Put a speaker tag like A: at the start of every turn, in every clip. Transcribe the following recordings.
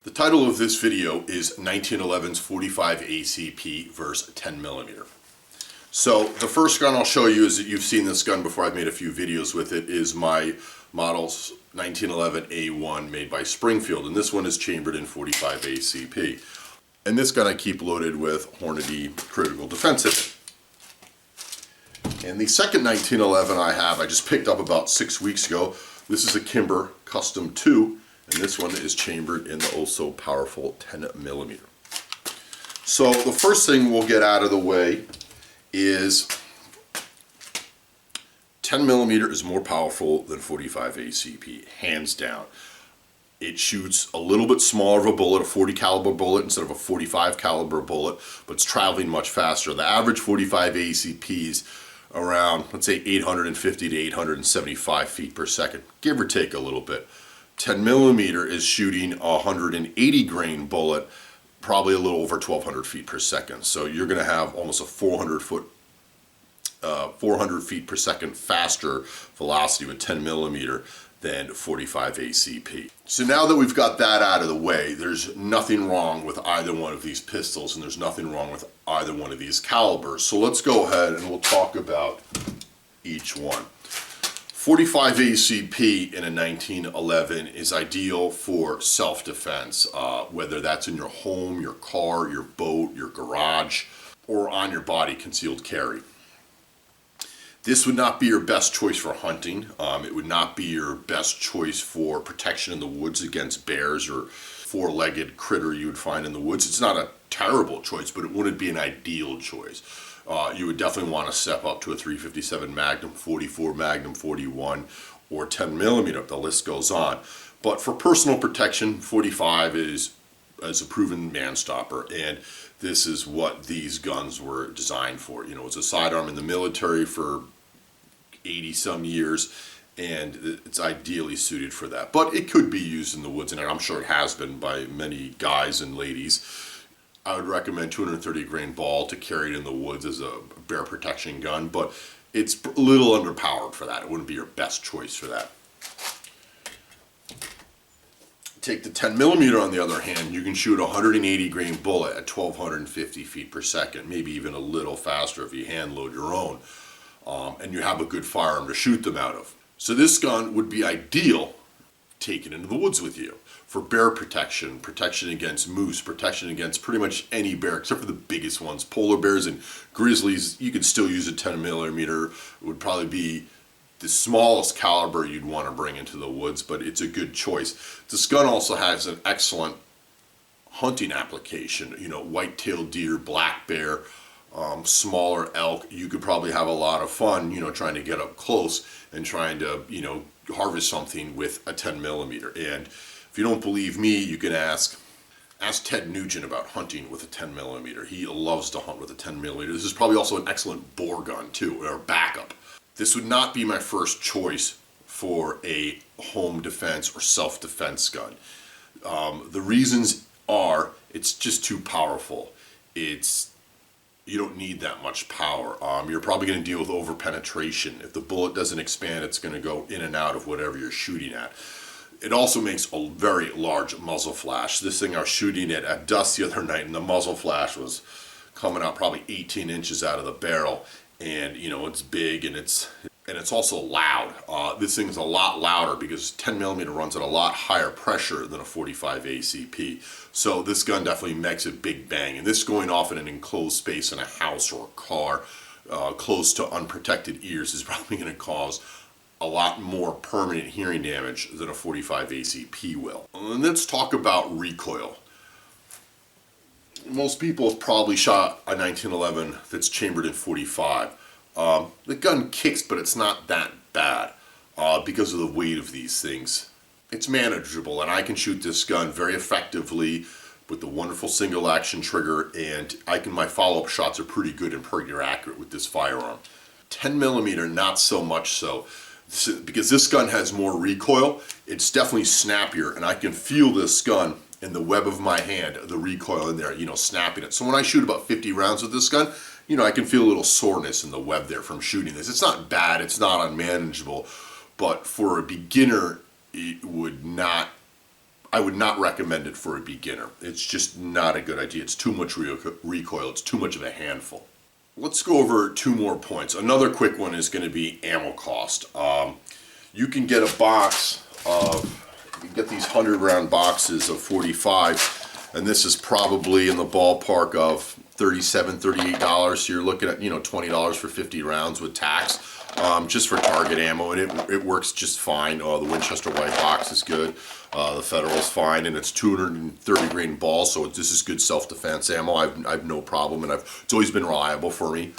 A: The title of this video is 1911's 45 ACP versus 10mm. So the first gun I'll show you is that you've seen this gun before. I've made a few videos with it. Is my model's 1911 A1 made by Springfield, and this one is chambered in 45 ACP. And this gun I keep loaded with Hornady critical defense in it. And the second 1911 I just picked up about 6 weeks ago. This is a Kimber Custom 2. And this one is chambered in the also powerful 10mm. So the first thing we'll get out of the way is 10mm is more powerful than 45 ACP, hands down. It shoots a little bit smaller of a bullet, a 40 caliber bullet instead of a 45 caliber bullet, but it's traveling much faster. The average 45 ACPs around, let's say 850 to 875 feet per second, give or take a little bit. 10mm is shooting a 180 grain bullet, probably a little over 1,200 feet per second. So you're going to have almost a 400 feet per second faster velocity with 10mm than 45 ACP. So now that we've got that out of the way, there's nothing wrong with either one of these pistols, and there's nothing wrong with either one of these calibers. So let's go ahead and we'll talk about each one. 45 ACP in a 1911 is ideal for self-defense, whether that's in your home, your car, your boat, your garage, or on your body concealed carry. This would not be your best choice for hunting. It would not be your best choice for protection in the woods against bears or four-legged critter you would find in the woods. It's not a terrible choice, but it wouldn't be an ideal choice. You would definitely want to step up to a 357 Magnum, 44 Magnum 41, or 10mm. The list goes on. But for personal protection, 45 is a proven man stopper, and this is what these guns were designed for. You know, it's a sidearm in the military for 80 some years, and it's ideally suited for that. But it could be used in the woods, and I'm sure it has been by many guys and ladies. I would recommend 230 grain ball to carry it in the woods as a bear protection gun, but it's a little underpowered for that. It wouldn't be your best choice for that. Take the 10mm on the other hand, you can shoot a 180 grain bullet at 1,250 feet per second, maybe even a little faster if you hand load your own, and you have a good firearm to shoot them out of. So this gun would be ideal taken into the woods with you for bear protection, protection against moose, protection against pretty much any bear except for the biggest ones. Polar bears and grizzlies, you could still use a 10mm. It would probably be the smallest caliber you'd want to bring into the woods, but it's a good choice. This gun also has an excellent hunting application. You know, white-tailed deer, black bear, smaller elk. You could probably have a lot of fun, you know, trying to get up close and trying to, you know, harvest something with a 10mm. And if you don't believe me, you can ask Ted Nugent about hunting with a 10mm. He loves to hunt with a 10mm. This is probably also an excellent bore gun too, or backup. This would not be my first choice for a home defense or self-defense gun. The reasons are it's just too powerful. You don't need that much power. You're probably going to deal with over-penetration. If the bullet doesn't expand, it's going to go in and out of whatever you're shooting at. It also makes a very large muzzle flash. This thing I was shooting at dusk the other night, and the muzzle flash was coming out probably 18 inches out of the barrel. And you know, it's big and it's also loud. This thing is a lot louder because 10mm runs at a lot higher pressure than a 45 ACP. So this gun definitely makes a big bang. And this going off in an enclosed space in a house or a car, close to unprotected ears, is probably going to cause a lot more permanent hearing damage than a 45 ACP will. And let's talk about recoil. Most people have probably shot a 1911 that's chambered in 45. The gun kicks, but it's not that bad because of the weight of these things. It's manageable, and I can shoot this gun very effectively with the wonderful single action trigger, and my follow-up shots are pretty good and pretty accurate with this firearm. 10mm, not so much so. Because this gun has more recoil, it's definitely snappier, and I can feel this gun in the web of my hand, the recoil in there, you know, snapping it. So when I shoot about 50 rounds with this gun, you know, I can feel a little soreness in the web there from shooting this. It's not bad, it's not unmanageable, but for a beginner, it would not I would not recommend it for a beginner. It's just not a good idea. It's too much recoil. It's too much of a handful. Let's go over 2 more points. Another quick one is going to be ammo cost. You can get a box of, you can get these 100 round boxes of 45, and this is probably in the ballpark of $37, $38. So you're looking at, $20 for 50 rounds with tax, just for target ammo, and it works just fine. The Winchester white box is good. The Federal's fine, and it's 230 grain ball, so this is good self-defense ammo. I've no problem, and it's always been reliable for me.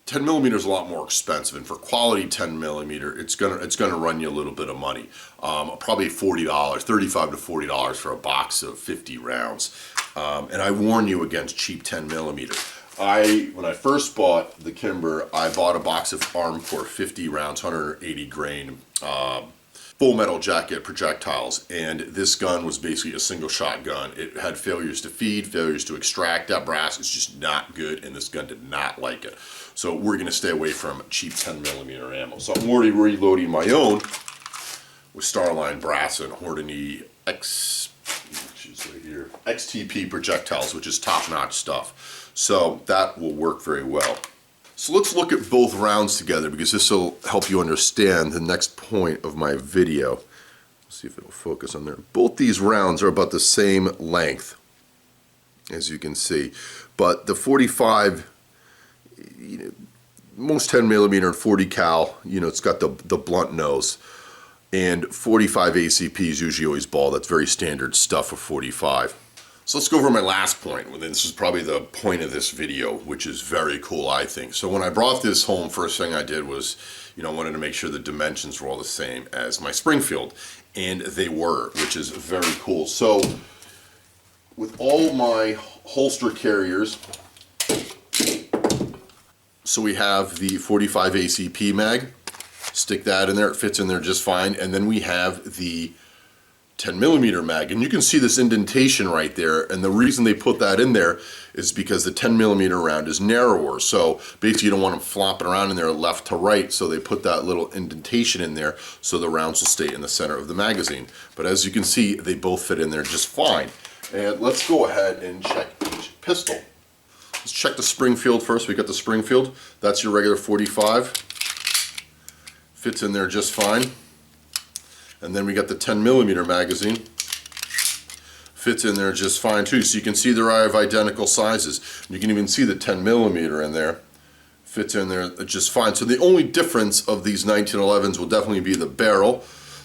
A: 10 millimeter is a lot more expensive, and for quality 10 millimeter, it's gonna run you a little bit of money. Probably $40, $35 to $40 for a box of 50 rounds. And I warn you against cheap 10 millimeter. When I first bought the Kimber, I bought a box of Armcorp 50 rounds, 180 grain, full metal jacket projectiles, and this gun was basically a single shot gun. It had failures to feed, failures to extract. That brass is just not good, and this gun did not like it. So we're going to stay away from cheap 10 millimeter ammo. So I'm already reloading my own with Starline brass and Hortony XTP projectiles, which is top-notch stuff. So that will work very well. So let's look at both rounds together, because this will help you understand the next point of my video. Let's see if it'll focus on there. Both these rounds are about the same length, as you can see, but the 45, most 10 millimeter and 40 cal, it's got the blunt nose, and 45 ACP is usually always ball. That's very standard stuff for 45. So let's go over my last point. Well, this is probably the point of this video, which is very cool, I think. So when I brought this home, first thing I did was, I wanted to make sure the dimensions were all the same as my Springfield, and they were, which is very cool. So with all my holster carriers, so we have the 45 ACP mag, stick that in there, it fits in there just fine, and then we have the 10 millimeter mag, and you can see this indentation right there, and the reason they put that in there is because the 10 millimeter round is narrower, so basically you don't want them flopping around in there left to right, so they put that little indentation in there so the rounds will stay in the center of the magazine. But as you can see, they both fit in there just fine. And let's go ahead and check each pistol. Let's check the Springfield first. We got the Springfield, that's your regular 45, fits in there just fine. And then we got the 10 millimeter magazine, fits in there just fine too. So you can see they're of identical sizes. You can even see the 10 millimeter in there, fits in there just fine. So the only difference of these 1911s will definitely be the barrel,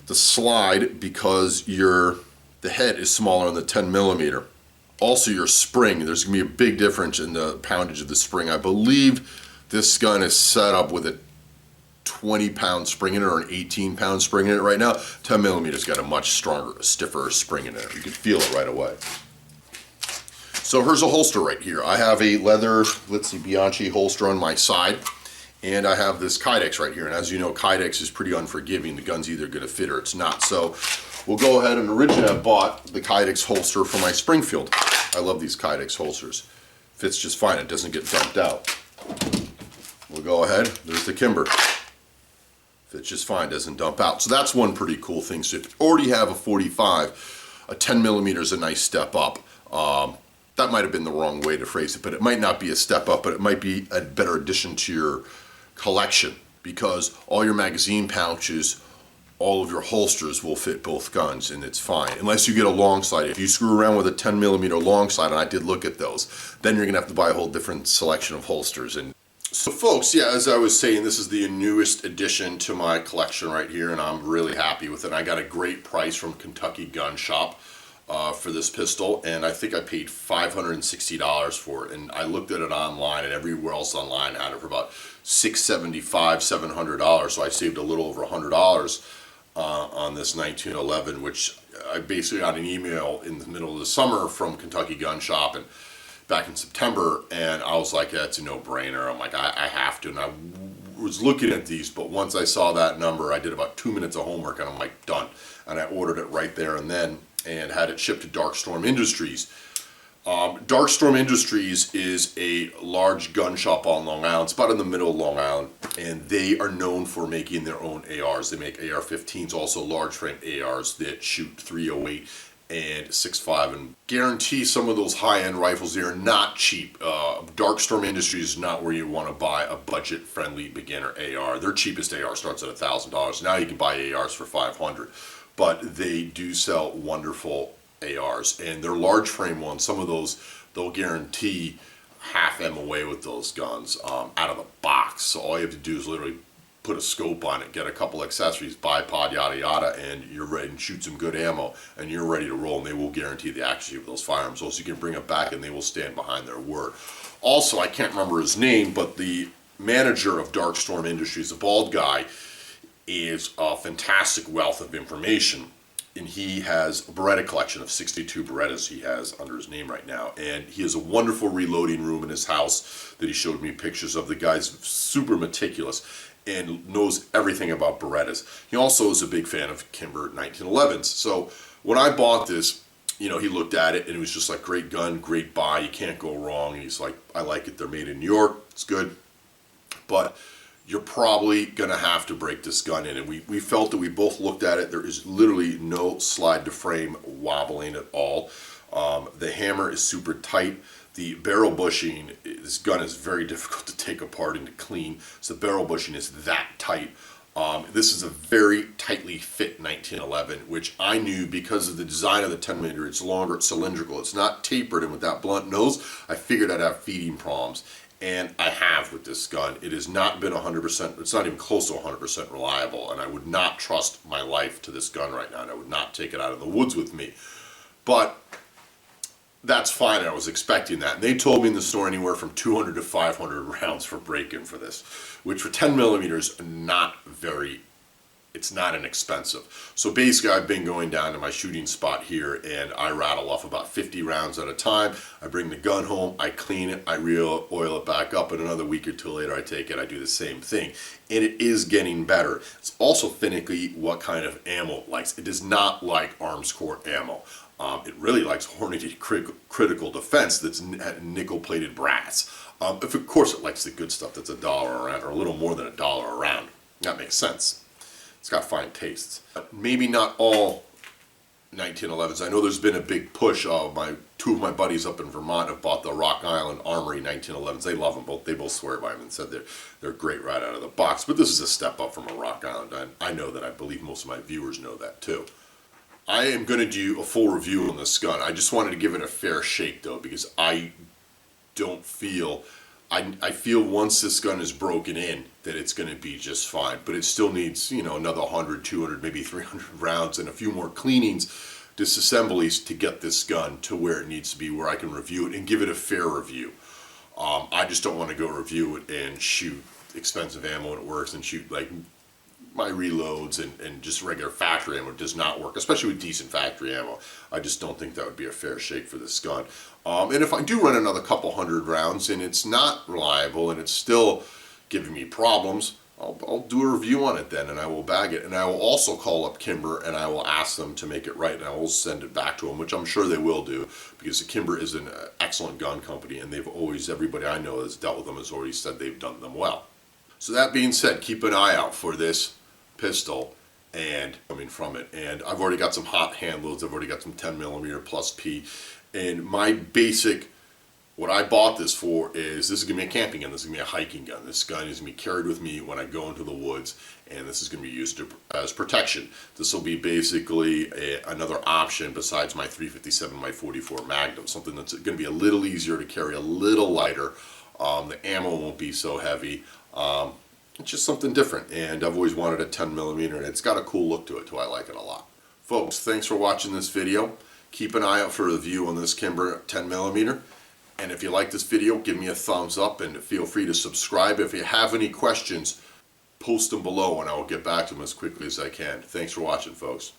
A: the slide, because the head is smaller on the 10 millimeter. Also your spring, there's gonna be a big difference in the poundage of the spring. I believe this gun is set up with a 20-pound spring in it, or an 18-pound spring in it right now. 10 millimeter's got a much stronger, stiffer spring in it. You can feel it right away. So here's a holster right here. I have a leather, let's see, Bianchi holster on my side, and I have this Kydex right here. And as you know, Kydex is pretty unforgiving. The gun's either going to fit or it's not. So we'll go ahead and originally I bought the Kydex holster for my Springfield. I love these Kydex holsters. Fits just fine. It doesn't get dumped out. We'll go ahead. There's the Kimber. Fits just fine, doesn't dump out. So that's one pretty cool thing. So if you already have a 45, a 10 millimeter is a nice step up. That might have been the wrong way to phrase it, but it might not be a step up, but it might be a better addition to your collection, because all your magazine pouches, all of your holsters will fit both guns, and it's fine. Unless you get a long slide. If you screw around with a 10 millimeter long slide, and I did look at those, then you're gonna have to buy a whole different selection of holsters. And so folks, yeah, as I was saying, this is the newest addition to my collection right here, and I'm really happy with it. I got a great price from Kentucky Gun Shop for this pistol, and I think I paid $560 for it. And I looked at it online, and everywhere else online had it for about $675, $700. So I saved a little over $100 on this 1911, which I basically got an email in the middle of the summer from Kentucky Gun Shop, and back in September, and I was like, that's a no-brainer. I'm like, I have to. And I was looking at these, but once I saw that number, I did about 2 minutes of homework, and I'm like, done. And I ordered it right there and then, and had it shipped to Dark Storm Industries. Darkstorm Industries is a large gun shop on Long Island. It's about in the middle of Long Island, and they are known for making their own ARs. They make AR-15s, also large frame ARs that shoot .308 and 6.5 and guarantee some of those high-end rifles. They are not cheap. Darkstorm Industries is not where you want to buy a budget-friendly beginner AR. Their cheapest AR starts at $1,000. Now you can buy ARs for $500, but they do sell wonderful ARs, and they're large frame ones. Some of those they'll guarantee half MOA with those guns out of the box. So all you have to do is literally put a scope on it, get a couple accessories, bipod, yada yada, and you're ready and shoot some good ammo, and you're ready to roll. And they will guarantee the accuracy of those firearms. Also, you can bring it back, and they will stand behind their word. Also, I can't remember his name, but the manager of Darkstorm Industries, a bald guy, is a fantastic wealth of information. And he has a Beretta collection of 62 Berettas he has under his name right now. And he has a wonderful reloading room in his house that he showed me pictures of. The guy's super meticulous and knows everything about Berettas. He also is a big fan of Kimber 1911's. So when I bought this, he looked at it and it was just like, great gun, great buy, you can't go wrong. And he's like, I like it, they're made in New York, it's good. But you're probably going to have to break this gun in. And we felt that we both looked at it. There is literally no slide to frame wobbling at all. The hammer is super tight. The barrel bushing, this gun is very difficult to take apart and to clean. So the barrel bushing is that tight. This is a very tightly fit 1911, which I knew because of the design of the 10mm. It's longer, it's cylindrical, it's not tapered, and with that blunt nose, I figured I'd have feeding problems. And I have with this gun. It has not been 100%, it's not even close to 100% reliable, and I would not trust my life to this gun right now, and I would not take it out of the woods with me. But that's fine, I was expecting that. And they told me in the store anywhere from 200 to 500 rounds for break-in for this, which for 10mm, it's not inexpensive. So basically I've been going down to my shooting spot here and I rattle off about 50 rounds at a time. I bring the gun home, I clean it, I oil it back up, and another week or two later I take it, I do the same thing. And it is getting better. It's also finicky what kind of ammo it likes. It does not like arms core ammo. It really likes Hornady critical defense that's nickel-plated brass. Of course it likes the good stuff that's $1 a round, or a little more than $1 a round. That makes sense. It's got fine tastes. Maybe not all 1911s. I know there's been a big push. Two of my buddies up in Vermont have bought the Rock Island Armory 1911s. They love them both. They both swear by them and said they're great right out of the box. But this is a step up from a Rock Island. I know that. I believe most of my viewers know that too. I am going to do a full review on this gun. I just wanted to give it a fair shake though, because I don't feel... I feel once this gun is broken in that it's going to be just fine, but it still needs, another 100, 200, maybe 300 rounds and a few more cleanings, disassemblies to get this gun to where it needs to be, where I can review it and give it a fair review. I just don't want to go review it and shoot expensive ammo and it works, and shoot like my reloads and just regular factory ammo does not work, especially with decent factory ammo. I just don't think that would be a fair shake for this gun. And if I do run another couple hundred rounds and it's not reliable and it's still giving me problems, I'll do a review on it then, and I will bag it. And I will also call up Kimber and I will ask them to make it right, and I will send it back to them, which I'm sure they will do, because Kimber is an excellent gun company, and everybody I know that's dealt with them has already said they've done them well. So that being said, keep an eye out for this pistol and coming from it. And I've already got some hot hand loads. I've already got some 10mm plus P. And my basic, what I bought this for is, this is going to be a camping gun. This is going to be a hiking gun. This gun is going to be carried with me when I go into the woods, and this is going to be used as protection. This will be basically another option besides my 357, my 44 Magnum, something that's going to be a little easier to carry, a little lighter. The ammo won't be so heavy. It's just something different, and I've always wanted a 10mm, and it's got a cool look to it too. I like it a lot. Folks, thanks for watching this video. Keep an eye out for a review on this Kimber 10mm, and if you like this video, give me a thumbs up and feel free to subscribe. If you have any questions, post them below and I will get back to them as quickly as I can. Thanks for watching, folks.